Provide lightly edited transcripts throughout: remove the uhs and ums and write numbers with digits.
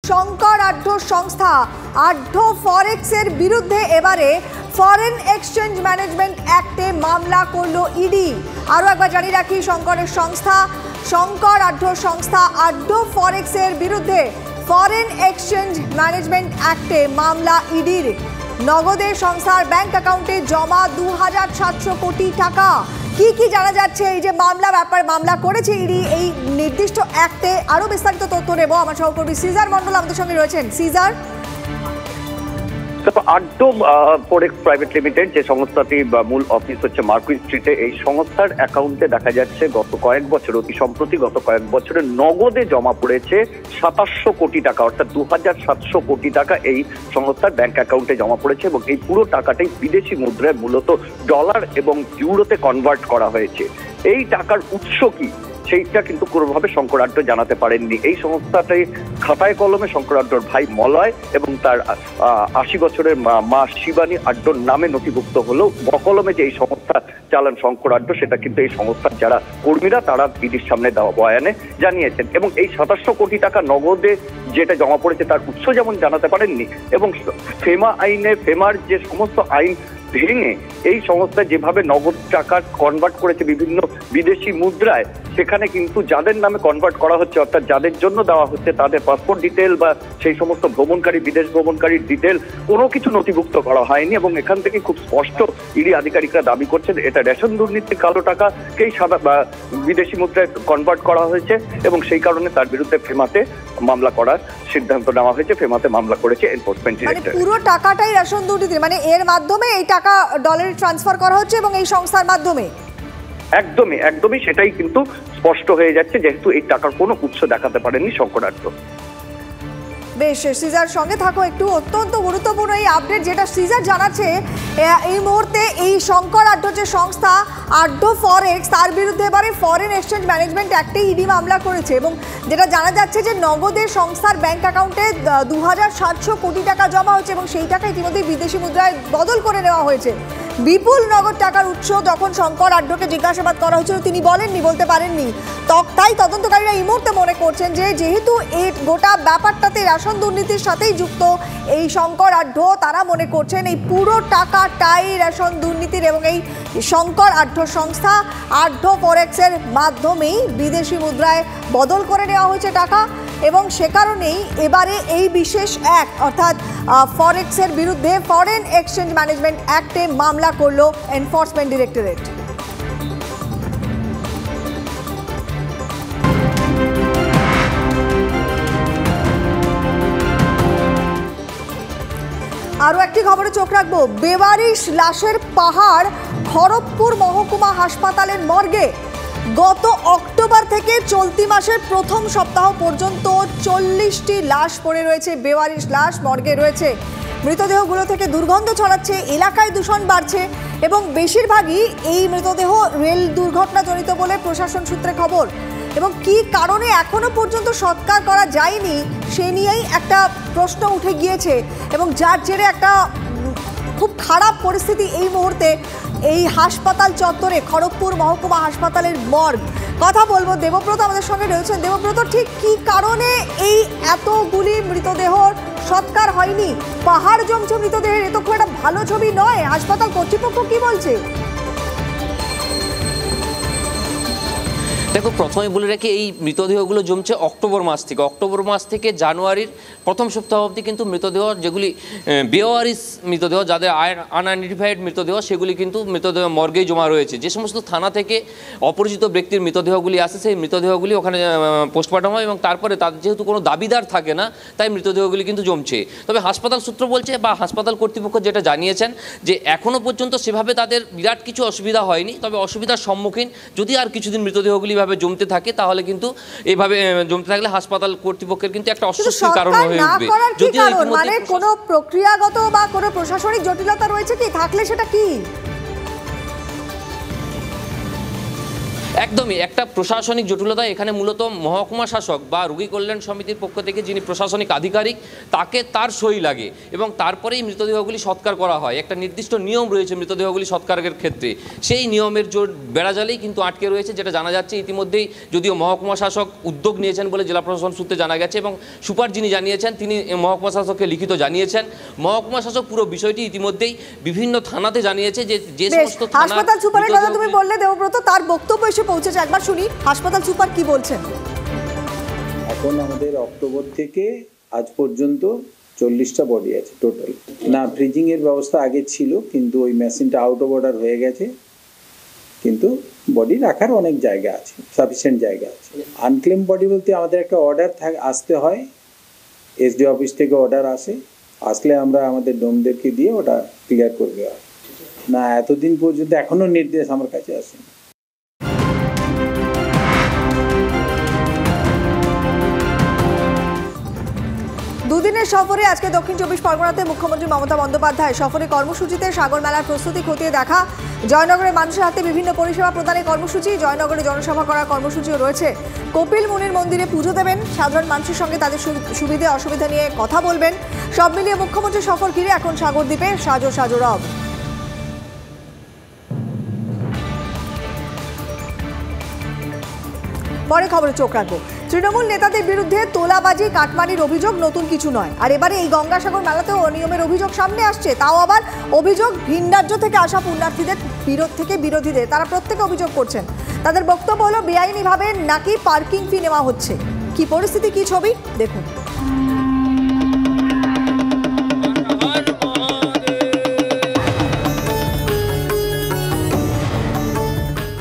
শঙ্কর আঢ্য সংস্থা আঢ্য ফরেক্সের বিরুদ্ধে এবারে ফরেন এক্সচেঞ্জ ম্যানেজমেন্ট অ্যাক্টে মামলা করলো ইডি। আরও একবার জানিয়ে রাখি, শঙ্কর আঢ্য সংস্থা আঢ্য ফরেক্সের বিরুদ্ধে ফরেন এক্সচেঞ্জ ম্যানেজমেন্ট অ্যাক্টে মামলা ইডির। নগদে সংস্থার ব্যাংক অ্যাকাউন্টে জমা 2700 কোটি টাকা। কি জানা যাচ্ছে এই যে মামলা করেছে ইডি এই নির্দিষ্ট অ্যাক্টে, আরো বিস্তারিত তথ্য নেব। আমার সহকর্মী সিজার মন্ডল আমাদের সঙ্গে রয়েছেন। সিজার, আঢ্য ফরেক্স প্রাইভেট লিমিটেড যে সংস্থাটি মূল অফিস হচ্ছে মার্কুইস স্ট্রিটে, এই সংস্থার অ্যাকাউন্টে দেখা যাচ্ছে গত কয়েক বছর, অতি সম্প্রতি গত কয়েক বছরে নগদে জমা পড়েছে 2700 কোটি টাকা, অর্থাৎ 2700 কোটি টাকা এই সংস্থার ব্যাংক অ্যাকাউন্টে জমা পড়েছে এবং এই পুরো টাকাটাই বিদেশি মুদ্রায় মূলত ডলার এবং ইউরোতে কনভার্ট করা হয়েছে। এই টাকার উৎস কি সেইটা কিন্তু কোনোভাবে শঙ্কর আঢ্য জানাতে পারেননি। এই সংস্থাটাই খাতায় কলমে শঙ্কর আঢ্যর ভাই মলয় এবং তার 80 বছরের মা শিবানী আঢ্যর নামে নথিভুক্ত হলেও বকলমে যে এই সংস্থা চালান শঙ্কর আঢ্য, সেটা কিন্তু এই সংস্থার যারা কর্মীরা তারা ইডির সামনে দেওয়া বয়ানে জানিয়েছেন। এবং এই 2700 কোটি টাকা নগদে যেটা জমা পড়েছে তার উৎস যেমন জানাতে পারেননি, এবং ফেমার যে সমস্ত আইন ভেঙে এই সংস্থা যেভাবে নগদ টাকা কনভার্ট করেছে বিভিন্ন বিদেশি মুদ্রায়, সেখানে কিন্তু যাদের নামে কনভার্ট করা হচ্ছে, অর্থাৎ যাদের জন্য দেওয়া হচ্ছে তাদের পাসপোর্ট ডিটেল বা সেই সমস্ত বিদেশ ভ্রমণকারীর ডিটেল কোনো কিছু নথিভুক্ত করা হয়নি। এবং এখান থেকে খুব স্পষ্ট ইডি আধিকারিকরা দাবি করছেন এটা রেশন দুর্নীতির কালো টাকাকেই সাদা বা বিদেশি মুদ্রায় কনভার্ট করা হয়েছে এবং সেই কারণে তার বিরুদ্ধে ফেমাতে মামলা করার সিদ্ধান্ত নেওয়া হয়েছে। ফেমাতে মামলা করেছে এনফোর্সমেন্ট ডিরেক্টরেট। পুরো টাকাটাই রেশন দুর্নীতি, মানে এর মাধ্যমে এই টাকা ডলারে ট্রান্সফার করা হচ্ছে এবং এই সংস্থার মাধ্যমে একদমই সেটাই কিন্তু স্পষ্ট হয়ে যাচ্ছে, যেহেতু এই টাকার কোনো উৎস দেখাতে পারেননি শঙ্কর আঢ্য। বেশ, সিজার সঙ্গে থাকো একটু। অত্যন্ত গুরুত্বপূর্ণ এই আপডেট যেটা সিজার জানাচ্ছে, এই মুহূর্তে এই শঙ্কর আঢ্য যে সংস্থা আঢ্য ফরেক্স, তার বিরুদ্ধে এবারে ফরেন এক্সচেঞ্জ ম্যানেজমেন্ট অ্যাক্টে ইডি মামলা করেছে এবং যেটা জানা যাচ্ছে যে নগদে সংস্থার ব্যাংক অ্যাকাউন্টে 2700 কোটি টাকা জমা হয়েছে এবং সেই টাকা ইতিমধ্যেই বিদেশি মুদ্রায় বদল করে নেওয়া হয়েছে। বিপুল নগদ টাকার উৎস যখন শঙ্কর আঢ্যকে জিজ্ঞাসাবাদ করা হয়েছিল তিনি বলতে পারেননি। তাই তদন্তকারীরা এই মুহূর্তে মনে করছেন যে যেহেতু এই গোটা ব্যাপারটাতে রেশন দুর্নীতির সাথেই যুক্ত এই শঙ্কর আঢ্য, তারা মনে করছেন এই পুরো টাকাটাই রেশন দুর্নীতির এবং এই শঙ্কর আঢ্য সংস্থা আঢ্য ফরেক্সের মাধ্যমেই বিদেশি মুদ্রায় বদল করে নেওয়া হয়েছে টাকা। এবং সে কারণেই এবারে এই বিশেষ অ্যাক্ট অর্থাৎ ফরেক্সের বিরুদ্ধে ফরেন এক্সচেঞ্জ ম্যানেজমেন্ট অ্যাক্টে মামলা করলো এনফোর্সমেন্ট ডিরেক্টরেট। আরও একটি খবরে চোখ রাখবো। বেওয়ারিশ লাশের পাহাড় খড়গপুর মহকুমা হাসপাতালের মর্গে। গত অক্টোবর থেকে চলতি মাসের প্রথম সপ্তাহ পর্যন্ত 40টি লাশ পড়ে রয়েছে, বেওয়ারিশ লাশ মর্গে রয়েছে। মৃতদেহগুলো থেকে দুর্গন্ধ ছড়াচ্ছে, এলাকায় দূষণ বাড়ছে এবং বেশিরভাগই এই মৃতদেহ রেল দুর্ঘটনাজনিত বলে প্রশাসন সূত্রে খবর। এবং কি কারণে এখনো পর্যন্ত সৎকার করা যায়নি সে নিয়েই একটা প্রশ্ন উঠে গিয়েছে এবং যার জেরে একটা খুব খারাপ পরিস্থিতি এই মুহূর্তে এই হাসপাতাল চত্বরে, খড়গপুর মহকুমা হাসপাতালের মর্গ। কথা বলবো, দেবব্রত আমাদের সঙ্গে রয়েছেন। দেবব্রত, ঠিক কি কারণে এই এতগুলি মৃতদেহ সৎকার হয়নি? পাহাড় জমছে মৃতদেহের, এ তো খুব একটা ভালো ছবি নয়। হাসপাতাল কর্তৃপক্ষ কি বলছে? দেখো, প্রথমে বলে রাখি এই মৃতদেহগুলো জমছে অক্টোবর মাস থেকে জানুয়ারির প্রথম সপ্তাহ অবধি কিন্তু মৃতদেহ যেগুলি বেওয়ারিশ মৃতদেহ, যাদের আনআইডেন্টিফাইড মৃতদেহ, সেগুলি কিন্তু মৃতদেহ মর্গেই জমা রয়েছে। যে সমস্ত থানা থেকে অপরিচিত ব্যক্তির মৃতদেহগুলি আসে সেই মৃতদেহগুলি ওখানে পোস্টমর্টম হয় এবং তারপরে তাদের যেহেতু কোনো দাবিদার থাকে না তাই মৃতদেহগুলি কিন্তু জমছে। তবে হাসপাতাল সূত্র বলছে বা হাসপাতাল কর্তৃপক্ষ যেটা জানিয়েছেন যে এখনও পর্যন্ত সেভাবে তাদের বিরাট কিছু অসুবিধা হয়নি, তবে অসুবিধার সম্মুখীন যদি আর কিছুদিন মৃতদেহগুলি জমতে থাকে তাহলে কিন্তু এইভাবে জমতে থাকলে হাসপাতাল কর্তৃপক্ষের কিন্তু একটা অস্বস্তির কারণ হয়ে উঠবে। যদিও মানে কোনো প্রক্রিয়াগত বা কোনো প্রশাসনিক জটিলতা রয়েছে কি, থাকলে সেটা কি? একদমই একটা প্রশাসনিক জটিলতা এখানে। মূলত মহকুমা শাসক বা রোগী কল্যাণ সমিতির পক্ষ থেকে যিনি প্রশাসনিক আধিকারিক তাকে তার সই লাগে এবং তারপরেই মৃতদেহগুলি সৎকার করা হয়। একটা নির্দিষ্ট নিয়ম রয়েছে মৃতদেহগুলি সৎকারের ক্ষেত্রে, সেই নিয়মের জোর বেড়াজালেই কিন্তু আটকে রয়েছে, যেটা জানা যাচ্ছে ইতিমধ্যেই। যদিও মহকুমা শাসক উদ্যোগ নিয়েছেন বলে জেলা প্রশাসন সূত্রে জানা গেছে এবং সুপার যিনি জানিয়েছেন তিনি মহকুমা শাসককে লিখিত জানিয়েছেন। মহকুমা শাসক পুরো বিষয়টি ইতিমধ্যেই বিভিন্ন থানাতে জানিয়েছে যে সমস্ত হাসপাতাল সুপারের কথা তুমি বললে দেবব্রত, তার বক্তব্য এসে পৌঁছেছে, একবার শুনি হাসপাতাল সুপার কি বলছেন। এখন আমাদের অক্টোবর থেকে আজ পর্যন্ত 40টা বডি আছে টোটাল। না, ফ্রিজিং এর ব্যবস্থা আগে ছিল কিন্তু ওই মেশিনটা আউট অফ অর্ডার হয়ে গেছে, কিন্তু বডি রাখার অনেক জায়গা আছে, সাফিসিয়েন্ট জায়গা আছে। আনক্লেম বডি বলতে আমাদের একটা অর্ডার আসতে হয়, এসডি অফিস থেকে অর্ডার আসলে আমরা আমাদের ডোমদেরকে দিয়ে ওটা ক্লিয়ার করে দেওয়া হয়। না, এতদিন পর্যন্ত এখনো নির্দেশ আমার কাছে আসেনি। দুদিনের সফরে আজকে দক্ষিণ চব্বিশ পরগনাতে মুখ্যমন্ত্রী মমতা বন্দ্যোপাধ্যায় সফরে কর্মসূচিতে সাগর মেলার প্রস্তুতি খতিয়ে দেখা, জয়নগরে মানুষের হাতে বিভিন্ন পরিষেবা প্রদানের কর্মসূচি, জয়নগরে জনসভা করার কর্মসূচিও রয়েছে। কপিল মুনির মন্দিরে পুজো দেবেন, সাধারণ মানুষের সঙ্গে তাদের সুবিধে অসুবিধা নিয়ে কথা বলবেন। সব মিলিয়ে মুখ্যমন্ত্রী সফর ঘিরে এখন সাগরদ্বীপে সাজো সাজো রব। পরে খবরে চোখ রাখবো। তৃণমূল নেতাদের বিরুদ্ধে তোলাবাজি কাটমানির অভিযোগ নতুন কিছু নয়, আর এবারে এই গঙ্গাসাগর মেলাতেও অনিয়মের অভিযোগ সামনে আসছে। তাও আবার অভিযোগ ভিন রাজ্য থেকে আসা পুণ্যার্থীদের বিরোধীদের। তারা প্রত্যেকে অভিযোগ করছেন, তাদের বক্তব্য হলো বেআইনিভাবে নাকি পার্কিং ফি নেওয়া হচ্ছে। কি পরিস্থিতি, কি ছবি দেখুন।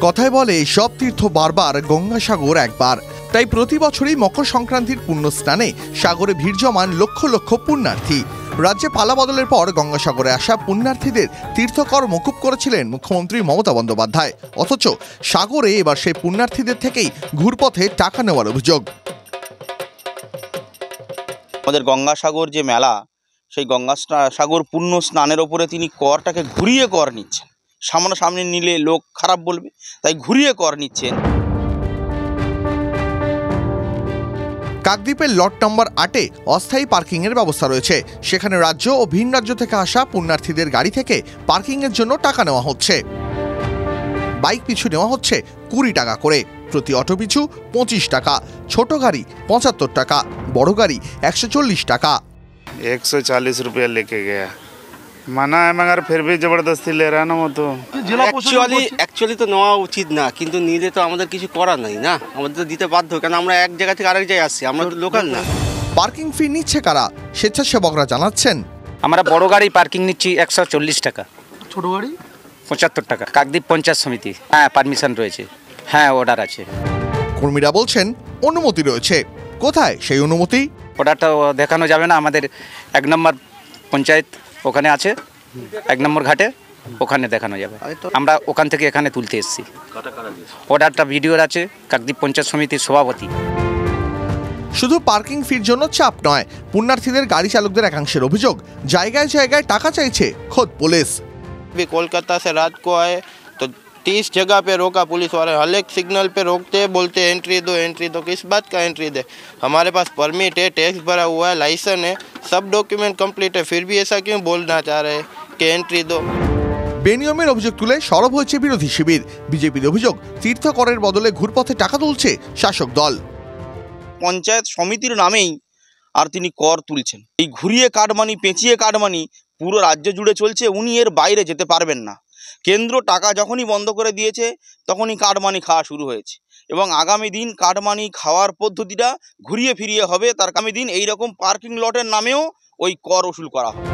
কথায় বলে সব তীর্থ বারবার, গঙ্গাসাগর একবার। তাই প্রতি বছরই মকর সংক্রান্তির পুণ্য স্নানে সাগরে ভিড় জমান লক্ষ লক্ষ পুণ্যার্থী। রাজ্যে পালা বদলের পর গঙ্গাসাগরে আসা পুণ্যার্থীদের তীর্থকর মকুব করেছিলেন মুখ্যমন্ত্রী মমতা বন্দ্যোপাধ্যায়। অথচ সাগরে এবার সেই পুণ্যার্থীদের থেকেই ঘুরপথে টাকা নেওয়ার অভিযোগ। আমাদের গঙ্গাসাগর যে মেলা, সেই গঙ্গাসাগর পুণ্য স্নানের ওপরে তিনি করটাকে ঘুরিয়ে কর নিচ্ছেন। সামনাসামনি নিলে লোক খারাপ বলবে, তাই ঘুরিয়ে কর নিচ্ছেন। কাকদ্বীপের লট নম্বর 8-এ অস্থায়ী পার্কিংয়ের ব্যবস্থা রয়েছে। সেখানে রাজ্য ও ভিন রাজ্য থেকে আসা পুণ্যার্থীদের গাড়ি থেকে পার্কিংয়ের জন্য টাকা নেওয়া হচ্ছে। বাইক পিছু নেওয়া হচ্ছে 20 টাকা করে, প্রতি অটো পিছু 25 টাকা, ছোট গাড়ি 75 টাকা, বড় গাড়ি 140 টাকা। 140 रुपया लेके गया, মানা है मगर फिर भी जबरदस्ती ले रहा है ना। वो तो অ্যাকচুয়ালি তো নেওয়া উচিত না, কিন্তু নিলে তো আমাদের কিছু করার নাই না, আমাদের তো দিতে বাধ্য, কারণ আমরা এক জায়গা থেকে আরেক জায়গায় আসছি, আমরা তো লোকাল না। পার্কিং ফি নিচ্ছে কারা? স্বেচ্ছাসেবকরা জানাচ্ছেন, আমরা বড় গাড়ি পার্কিং নিচ্ছি 140 টাকা, ছোট গাড়ি 75 টাকা। কাকদ্বীপ পঞ্চায়েত সমিতি, হ্যাঁ পারমিশন রয়েছে, হ্যাঁ অর্ডার আছে। কর্মীরা বলছেন অনুমতি রয়েছে। কোথায় সেই অনুমতি? অর্ডারটা দেখানো যাবে না, আমাদের 1 নম্বর পঞ্চায়েত ওখানে আছে, 1 নম্বর ঘাটে, ওখানে দেখানো যাবে। আমরা ওখান থেকে এখানে তুলতে এসেছি। অর্ডারটা ভিডিওর আছে, কাকদ্বীপ পঞ্চায়েত সমিতির সভাপতি। শুধু পার্কিং ফির জন্য চাপ নয়, পুণ্যার্থীদের গাড়ি চালকদের একাংশের অভিযোগ জায়গায় জায়গায় টাকা চাইছে খোদ পুলিশ। कोलकाता से रात को आए तो 30 जगह पे रोका पुलिस वाले, हर एक सिग्नल पे रोकते, बोलते एंट्री दो। किस बात का एंट्री दे? हमारे पास परमिट है, टैक्स भरा हुआ है, लाइसेंस है, सब डॉक्यूमेंट कंप्लीट है, फिर भी ऐसा क्यों बोलना चाह रहे हैं कि एंट्री दो? বেনিয়মের অভিযোগ তুলে সরব হয়েছে বিরোধী শিবির। বিজেপির অভিযোগ তীর্থকরের বদলে ঘুরপথে টাকা তুলছে শাসক দল। পঞ্চায়েত সমিতির নামেই আর তিনি কর তুলছেন। এই ঘুরিয়ে কাটমানি, পেঁচিয়ে কাটমানি পুরো রাজ্য জুড়ে চলছে। উনি এর বাইরে যেতে পারবেন না। কেন্দ্র টাকা যখনই বন্ধ করে দিয়েছে তখনই কাটমানি খাওয়া শুরু হয়েছে, এবং আগামী দিন কাটমানি খাওয়ার পদ্ধতিটা ঘুরিয়ে ফিরিয়ে হবে। তার আগামী দিন এইরকম পার্কিং লটের নামেও ওই কর ওসুল করা হবে।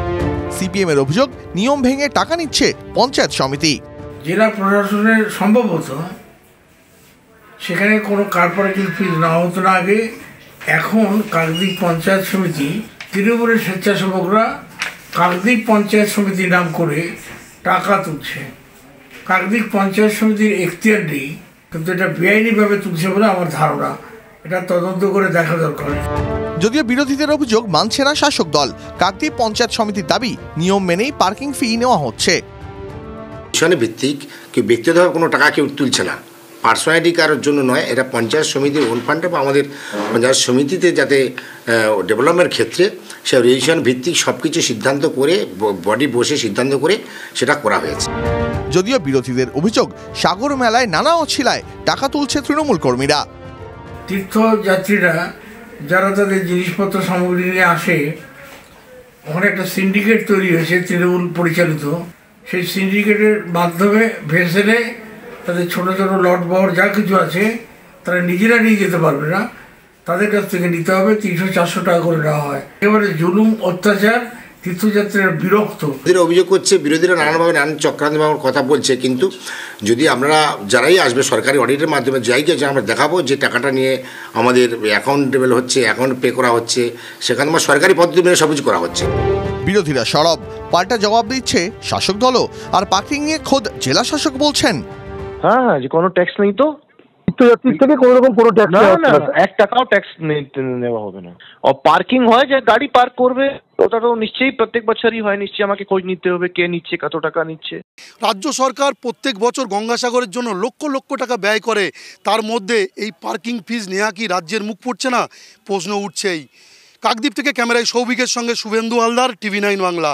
সিপিএম এর অভিযোগ নিয়ম ভেঙে টাকা নিচ্ছে পঞ্চায়েত সমিতি। জেলা প্রশাসনের সম্ভবত সেখানে কোনো কর্পোরেটিভ ফি নেওয়া হতো না আগে। এখন কাকদ্বীপ পঞ্চায়েত সমিতি, তৃণমূলের স্বেচ্ছাসেবকরা কাকদ্বীপ পঞ্চায়েত সমিতির নাম করে টাকা তুলছে। কাকদ্বীপ পঞ্চায়েত সমিতির এখতিয়ার নেই, কিন্তু এটা বেআইনিভাবে তুলছে বলে আমার ধারণা। এটা তদন্ত করে দেখা দরকার। যদিও বিরোধীদের অভিযোগ মানছে না শাসক দল। কাকদ্বীপ পঞ্চায়েত সমিতির দাবি নিয়ম মেনেই পার্কিং ফি নেওয়া হচ্ছে। ভিত্তিক কেউ ব্যক্তিগতভাবে কোনো টাকা কেউ তুলছে না, পার্সোনালিটি কারোর জন্য নয়, এটা পঞ্চায়েত সমিতির ওন ফান্ডে বা আমাদের পঞ্চায়েত সমিতিতে যাতে ডেভেলপমেন্টের ক্ষেত্রে সে রেজিস্ট্রেশন ভিত্তিক সব কিছু সিদ্ধান্ত করে বডি বসে সিদ্ধান্ত করে সেটা করা হয়েছে। যদিও বিরোধীদের অভিযোগ সাগর মেলায় নানা অছিলায় টাকা তুলছে তৃণমূল কর্মীরা। তীর্থযাত্রীরা যারা তাদের জিনিসপত্র সামগ্রী নিয়ে আসে, ওখানে একটা সিন্ডিকেট তৈরি হয়েছে তৃণমূল পরিচালিত। সেই সিন্ডিকেটের মাধ্যমে ভেসেলে তাদের ছোট ছোট লট বহর যা কিছু আছে তারা নিজেরা নিয়ে যেতে পারবে না, তাদের কাছ থেকে নিতে হবে। 300-400 টাকা করে নেওয়া হয়। একেবারে জুলুম, অত্যাচার, তীর্থযাত্রীরা বিরক্ত। অভিযোগ করছে বিরোধীরা নানানভাবে নানান চক্রান্তভাবে কথা বলছে, কিন্তু যদি আমরা যারাই আসবে সরকারি অডিটের মাধ্যমে যাই গিয়ে আমরা দেখাবো যে টাকাটা নিয়ে আমাদের অ্যাকাউন্টেবল হচ্ছে, অ্যাকাউন্ট পে করা হচ্ছে, সেখানে আমার সরকারি পদ্ধতি মেনে সব কিছু করা হচ্ছে। বিরোধীরা সরব, পাল্টা জবাব দিচ্ছে শাসক দলও। আর পার্কিং নিয়ে খোদ জেলা শাসক বলছেন, হ্যাঁ যে কোনো ট্যাক্স নেই, তো তীর্থযাত্রীর থেকে কোনো রকম কোনো ট্যাক্স না, 1 টাকাও ট্যাক্স নেওয়া হবে না। আর পার্কিং হয়, যে গাড়ি পার্ক করবে ওটা তো নিশ্চয়ই প্রত্যেক বছরই হয়, নিশ্চয়ই আমাকে খোঁজ নিতে হবে কে নিচ্ছে, কত টাকা নিচ্ছে। রাজ্য সরকার প্রত্যেক বছর গঙ্গাসাগরের জন্য লক্ষ লক্ষ টাকা ব্যয় করে, তার মধ্যে এই পার্কিং ফিজ নেওয়া কি রাজ্যের মুখ পড়ছে না? প্রশ্ন উঠছেই। কাকদ্বীপ থেকে ক্যামেরায় সৌভিকের সঙ্গে শুভেন্দু হালদার, TV9 বাংলা।